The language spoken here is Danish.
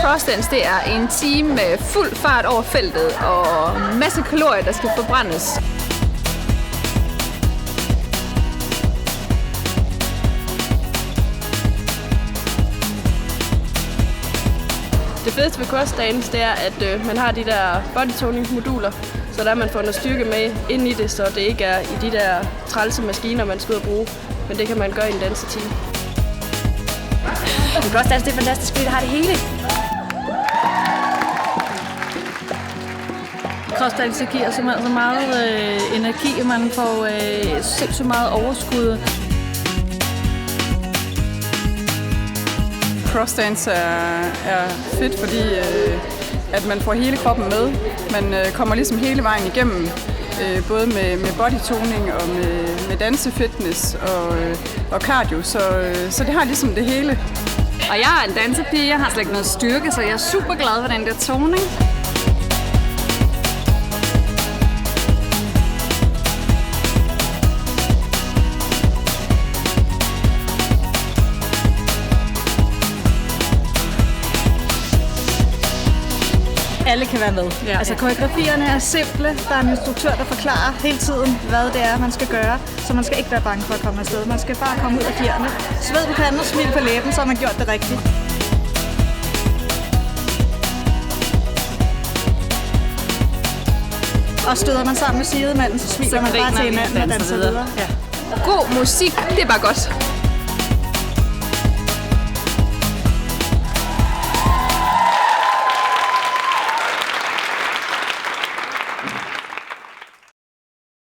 crossdance, det er en time med fuld fart over feltet og masse kalorier, der skal forbrændes. Det fedeste ved crossdance, det er, at man har de der bodytoning-moduler, så der man får noget styrke med ind i det, så det ikke er i de der trælse maskiner, man skal ud og bruge, men det kan man gøre i en dansetime. Crossdance, det er fantastisk, fordi det har det hele. Crossdance giver så meget energi, og man får sindssygt meget overskud. Crossdance er fedt, fordi at man får hele kroppen med. Man kommer ligesom hele vejen igennem, både med bodytoning og med dansefitness og cardio, så det har ligesom det hele. Og jeg er en dansepige, jeg har slet ikke noget styrke, så jeg er super glad for den der toning. Alle kan være med. Ja. Altså koreografierne er simple. Der er en instruktør, der forklarer hele tiden, hvad det er, man skal gøre. Så man skal ikke være bange for at komme afsted. Man skal bare komme ud af fjerene. Sved på panden og smil på læben, så har man gjort det rigtigt. Og støder man sammen med sidemanden, så smiler man bare til hinanden og danser videre. God musik, det er bare godt.